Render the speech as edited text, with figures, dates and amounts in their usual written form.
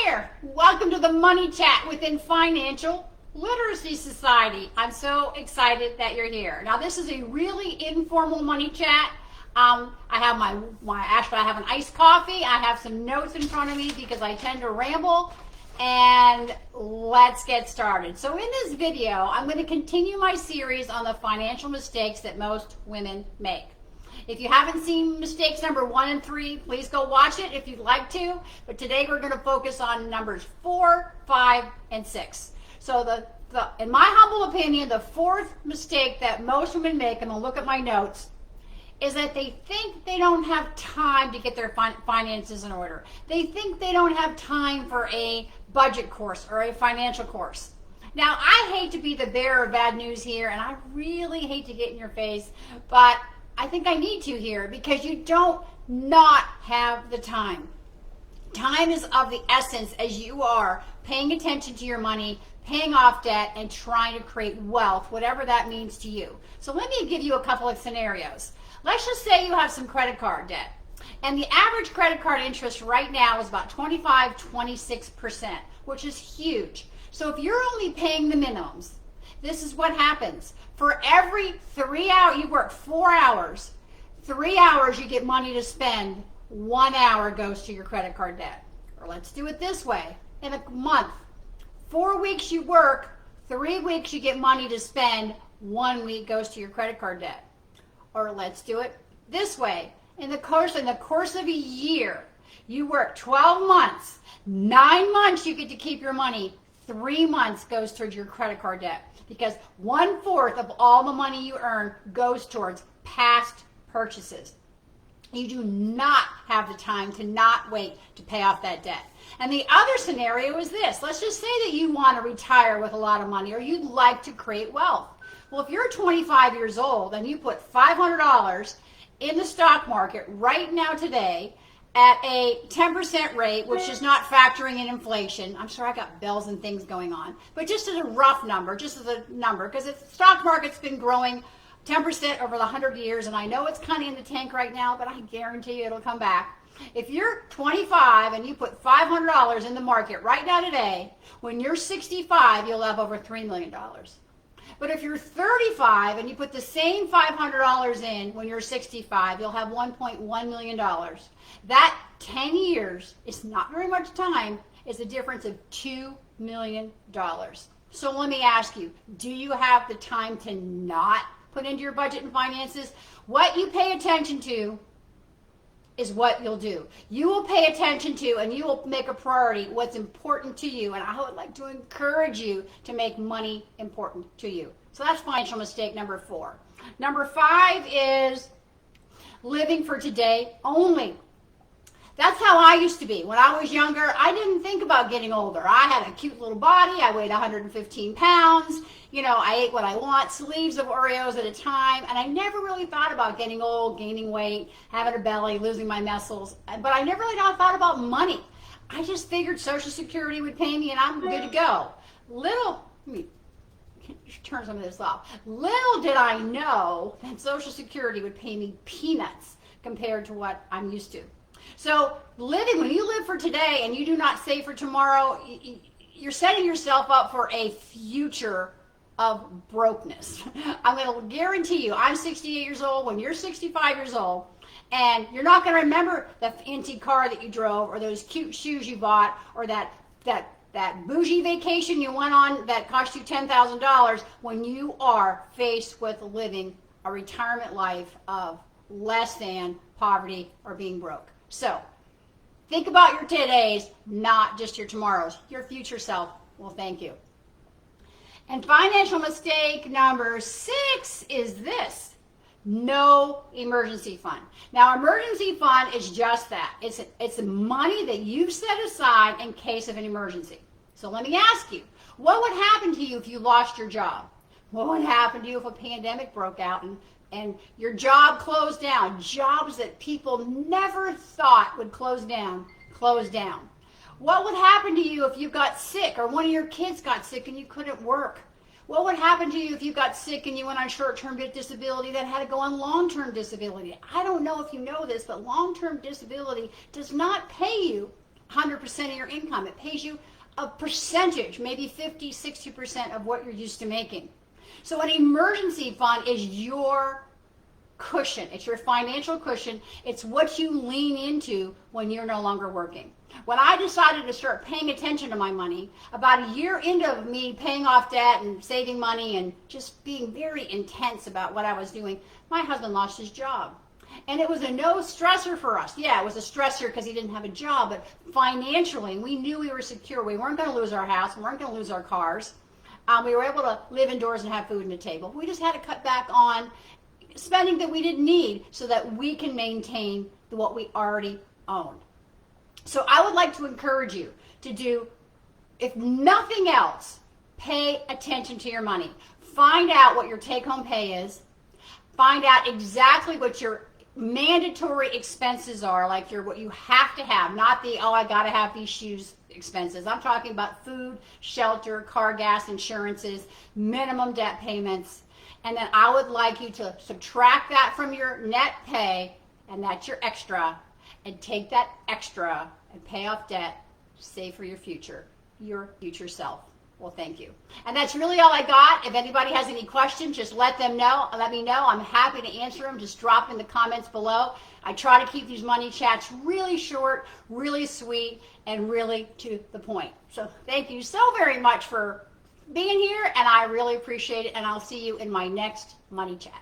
there. Welcome to the Money Chat within Financial Literacy Society. I'm so excited that you're here. Now, this is a really informal money chat. I have I have an iced coffee. I have some notes in front of me because I tend to ramble. And let's get started. So in this video, I'm going to continue my series on the financial mistakes that most women make. If you haven't seen mistakes number 1 and 3, please go watch it if you'd like to. But today we're going to focus on numbers 4, 5, and 6. So in my humble opinion, the fourth mistake that most women make, and I'll look at my notes, is that they think they don't have time to get their finances in order. They think they don't have time for a budget course or a financial course. Now, I hate to be the bearer of bad news here, and I really hate to get in your face, but I think I need to here because you don't not have the time. Time is of the essence as you are paying attention to your money, paying off debt, and trying to create wealth, whatever that means to you. So let me give you a couple of scenarios. Let's just say you have some credit card debt, and the average credit card interest right now is about 26%, which is huge. So if you're only paying the minimums, this is what happens. For every 3 hours, you work 4 hours, 3 hours you get money to spend, 1 hour goes to your credit card debt. Or let's do it this way. In a month, 4 weeks you work, 3 weeks you get money to spend, 1 week goes to your credit card debt. Or let's do it this way. In the course of a year, you work 12 months, 9 months you get to keep your money, 3 months goes towards your credit card debt. Because 1/4 of all the money you earn goes towards past purchases. You do not have the time to not wait to pay off that debt. And the other scenario is this. Let's just say that you want to retire with a lot of money or you'd like to create wealth. Well, if you're 25 years old and you put $500 in the stock market right now today at a 10% rate, which is not factoring in inflation. I'm sure I got bells and things going on, but just as a rough number, because the stock market's been growing 10% over the 100 years, and I know it's kind of in the tank right now, but I guarantee you it'll come back. If you're 25 and you put $500 in the market right now today, when you're 65, you'll have over $3 million. But if you're 35 and you put the same $500 in when you're 65, you'll have $1.1 million. That 10 years is not very much time. It's a difference of $2 million. So let me ask you, do you have the time to not put into your budget and finances? What you pay attention to is what you'll do. You will pay attention to and you will make a priority what's important to you. And I would like to encourage you to make money important to you. So that's financial mistake number 4. Number 5 is living for today only. That's how I used to be. When I was younger, I didn't think about getting older. I had a cute little body. I weighed 115 pounds. You know, I ate what I want, sleeves of Oreos at a time. And I never really thought about getting old, gaining weight, having a belly, losing my muscles. But I never really thought about money. I just figured Social Security would pay me and I'm good to go. Let me turn some of this off. Little did I know that Social Security would pay me peanuts compared to what I'm used to. So when you live for today and you do not save for tomorrow, you're setting yourself up for a future of brokenness. I'm going to guarantee you, I'm 68 years old, when you're 65 years old, and you're not going to remember the antique car that you drove or those cute shoes you bought or that bougie vacation you went on that cost you $10,000 when you are faced with living a retirement life of less than poverty or being broke. So think about your todays, not just your tomorrows. Your future self will thank you. And financial mistake number 6 is this: no emergency fund. Now, emergency fund is just that. It's money that you've set aside in case of an emergency. So let me ask you, what would happen to you if you lost your job? What would happen to you if a pandemic broke out and your job closed down? Jobs that people never thought would close down. What would happen to you if you got sick or one of your kids got sick and you couldn't work? What would happen to you if you got sick and you went on short-term disability that had to go on long-term disability? I don't know if you know this, but long-term disability does not pay you 100% 100% of your income. It pays you a percentage, maybe 50, 60% of what you're used to making. So an emergency fund is your cushion. It's your financial cushion. It's what you lean into when you're no longer working. When I decided to start paying attention to my money, about a year into me paying off debt and saving money and just being very intense about what I was doing, my husband lost his job. And it was a no stressor for us. Yeah, it was a stressor because he didn't have a job, but financially, we knew we were secure. We weren't going to lose our house. We weren't going to lose our cars. We were able to live indoors and have food on the table. We just had to cut back on spending that we didn't need so that we can maintain what we already owned. So I would like to encourage you to do, if nothing else, pay attention to your money. Find out what your take-home pay is. Find out exactly what your mandatory expenses are, like what you have to have, not the, oh, I got to have these shoes expenses. I'm talking about food, shelter, car gas, insurances, minimum debt payments. And then I would like you to subtract that from your net pay, and that's your extra, and take that extra and pay off debt, save for your future self. Well, thank you. And that's really all I got. If anybody has any questions, just let me know. I'm happy to answer them. Just drop in the comments below. I try to keep these money chats really short, really sweet, and really to the point. So thank you so very much for being here, and I really appreciate it, and I'll see you in my next money chat.